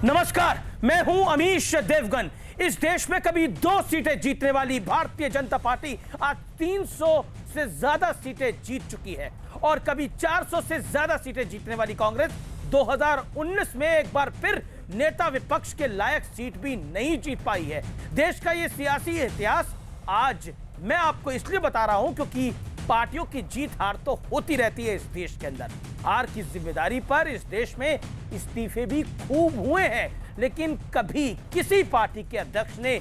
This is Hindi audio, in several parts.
नमस्कार, मैं हूं अमीश देवगन। इस देश में कभी 2 सीटें जीतने वाली भारतीय जनता पार्टी आज 300 से ज्यादा सीटें जीत चुकी है और कभी 400 से ज्यादा सीटें जीतने वाली कांग्रेस 2019 में एक बार फिर नेता विपक्ष के लायक सीट भी नहीं जीत पाई है। देश का यह सियासी इतिहास आज मैं आपको इसलिए बता रहा हूं क्योंकि पार्टियों की जीत हार तो होती रहती है इस देश के अंदर। हार की जिम्मेदारी पर इस देश में इस्तीफे भी खूब हुए हैं, लेकिन कभी किसी पार्टी के अध्यक्ष ने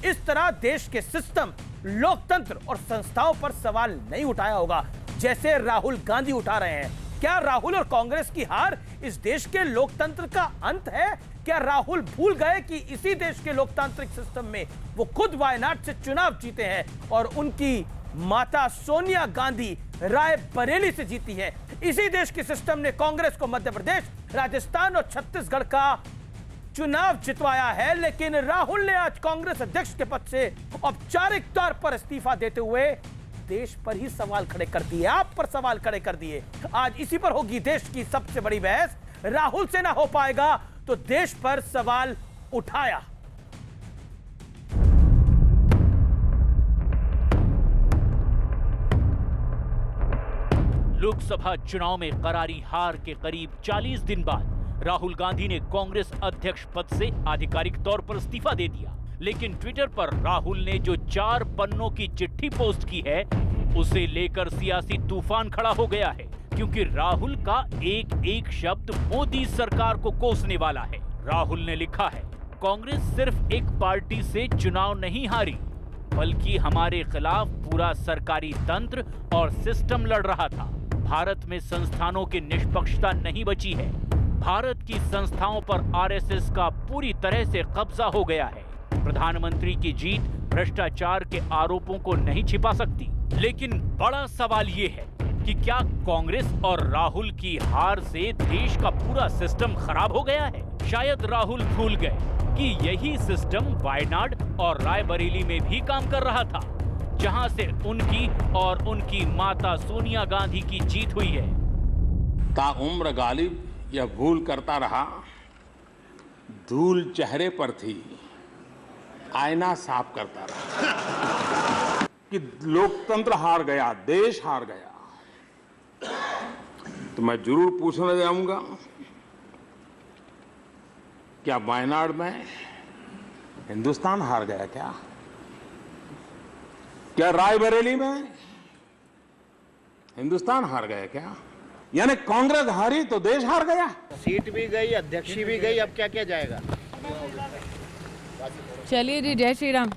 इस तरह देश के सिस्टम, लोकतंत्र और संस्थाओं पर सवाल नहीं उठाया होगा जैसे राहुल गांधी उठा रहे हैं। क्या राहुल और कांग्रेस की हार इस देश के लोकतंत्र का अंत है? क्या राहुल भूल गए कि इसी देश के लोकतांत्रिक सिस्टम में वो खुद वायनाड से चुनाव जीते हैं और उनकी माता सोनिया गांधी रायबरेली से जीती है? इसी देश के सिस्टम ने कांग्रेस को मध्य प्रदेश, राजस्थान और छत्तीसगढ़ का चुनाव जितवाया है, लेकिन राहुल ने आज कांग्रेस अध्यक्ष के पद से औपचारिक तौर पर इस्तीफा देते हुए देश पर ही सवाल खड़े कर दिए, आप पर सवाल खड़े कर दिए। आज इसी पर होगी देश की सबसे बड़ी बहस। राहुल से ना हो पाएगा तो देश पर सवाल उठाया। लोकसभा चुनाव में करारी हार के करीब 40 दिन बाद राहुल गांधी ने कांग्रेस अध्यक्ष पद से आधिकारिक तौर पर इस्तीफा दे दिया। लेकिन ट्विटर पर राहुल ने जो 4 पन्नों की चिट्ठी पोस्ट की है, उसे लेकर सियासी तूफान खड़ा हो गया है, क्योंकि राहुल का एक एक शब्द मोदी सरकार को कोसने वाला है। राहुल ने लिखा है, कांग्रेस सिर्फ एक पार्टी से चुनाव नहीं हारी, बल्कि हमारे खिलाफ पूरा सरकारी तंत्र और सिस्टम लड़ रहा था। भारत में संस्थानों की निष्पक्षता नहीं बची है। भारत की संस्थाओं पर आरएसएस का पूरी तरह से कब्जा हो गया है। प्रधानमंत्री की जीत भ्रष्टाचार के आरोपों को नहीं छिपा सकती। लेकिन बड़ा सवाल ये है कि क्या कांग्रेस और राहुल की हार से देश का पूरा सिस्टम खराब हो गया है? शायद राहुल भूल गए कि यही सिस्टम वायनाड और रायबरेली में भी काम कर रहा था, जहां से उनकी और उनकी माता सोनिया गांधी की जीत हुई है। ताउम्र गालिब यह भूल करता रहा, धूल चेहरे पर थी, आईना साफ करता रहा कि लोकतंत्र हार गया, देश हार गया। तो मैं जरूर पूछने जाऊंगा, क्या वायनाड में हिंदुस्तान हार गया? क्या रायबरेली में हिंदुस्तान हार गया? क्या यानी कांग्रेस हारी तो देश हार गया? सीट भी गई, अध्यक्ष भी गई, अब क्या किया जाएगा? चलिए जी, जय श्री राम।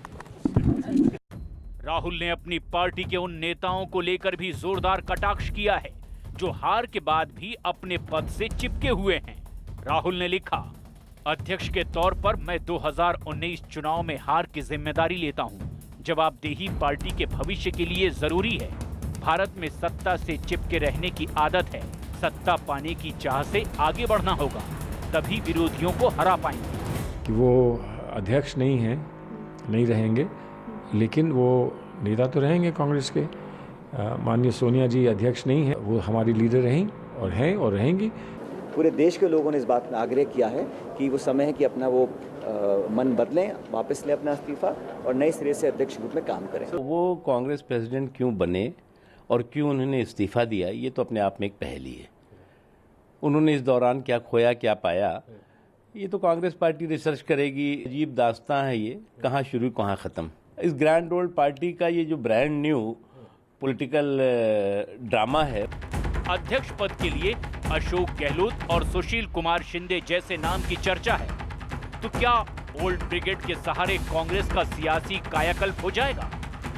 राहुल ने अपनी पार्टी के उन नेताओं को लेकर भी जोरदार कटाक्ष किया है जो हार के बाद भी अपने पद से चिपके हुए हैं। राहुल ने लिखा, अध्यक्ष के तौर पर मैं 2019 चुनाव में हार की जिम्मेदारी लेता हूं। जवाबदेही पार्टी के भविष्य के लिए जरूरी है। भारत में सत्ता से चिपके रहने की आदत है। सत्ता पाने की चाह से आगे बढ़ना होगा, तभी विरोधियों को हरा पाएंगे। कि वो अध्यक्ष नहीं हैं, नहीं रहेंगे, लेकिन वो नेता तो रहेंगे कांग्रेस के। माननीय सोनिया जी अध्यक्ष नहीं है, वो हमारी लीडर रहीं और हैं और रहेंगी। पूरे देश के लोगों ने इस बात में आग्रह किया है कि वो समय है कि अपना वो मन बदलें, वापस लें अपना इस्तीफा और नए सिरे से अध्यक्ष रूप में काम करें। तो वो कांग्रेस प्रेसिडेंट क्यों बने और क्यों उन्होंने इस्तीफा दिया, ये तो अपने आप में एक पहेली है। उन्होंने इस दौरान क्या खोया, क्या पाया, ये तो कांग्रेस पार्टी रिसर्च करेगी। अजीब दास्तां है ये, कहाँ शुरू कहाँ ख़त्म। इस ग्रैंड ओल्ड पार्टी का ये जो ब्रांड न्यू पॉलिटिकल ड्रामा है। अध्यक्ष पद के लिए अशोक गहलोत और सुशील कुमार शिंदे जैसे नाम की चर्चा है, तो क्या ओल्ड ब्रिगेड के सहारे कांग्रेस का सियासी कायाकल्प हो जाएगा?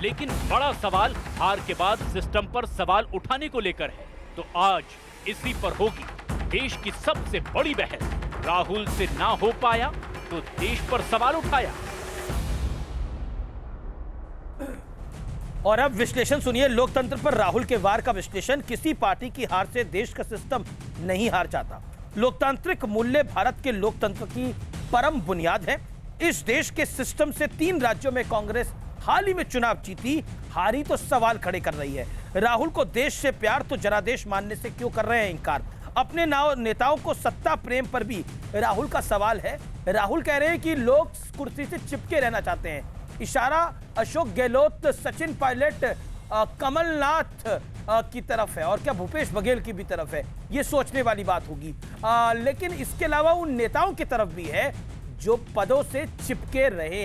लेकिन बड़ा सवाल हार के बाद सिस्टम पर सवाल उठाने को लेकर है। तो आज इसी पर होगी देश की सबसे बड़ी बहस। राहुल से ना हो पाया तो देश पर सवाल उठाया। और अब विश्लेषण सुनिए, लोकतंत्र पर राहुल के वार का विश्लेषण। किसी पार्टी की हार से देश का सिस्टम नहीं हार जाता। लोकतांत्रिक मूल्य भारत के लोकतंत्र की परम बुनियाद है। इस देश के सिस्टम से 3 राज्यों में कांग्रेस हाल ही में चुनाव जीती, हारी तो सवाल खड़े कर रही है। राहुल को देश से प्यार तो जनादेश मानने से क्यों कर रहे हैं इनकार? अपने नेताओं को सत्ता प्रेम पर भी राहुल का सवाल है। राहुल कह रहे हैं कि लोग कुर्सी से चिपके रहना चाहते हैं। इशारा अशोक गहलोत, सचिन पायलट, कमलनाथ की तरफ है और क्या भूपेश बघेल की भी तरफ है, ये सोचने वाली बात होगी। लेकिन इसके अलावा उन नेताओं की तरफ भी है जो पदों से चिपके रहे हैं।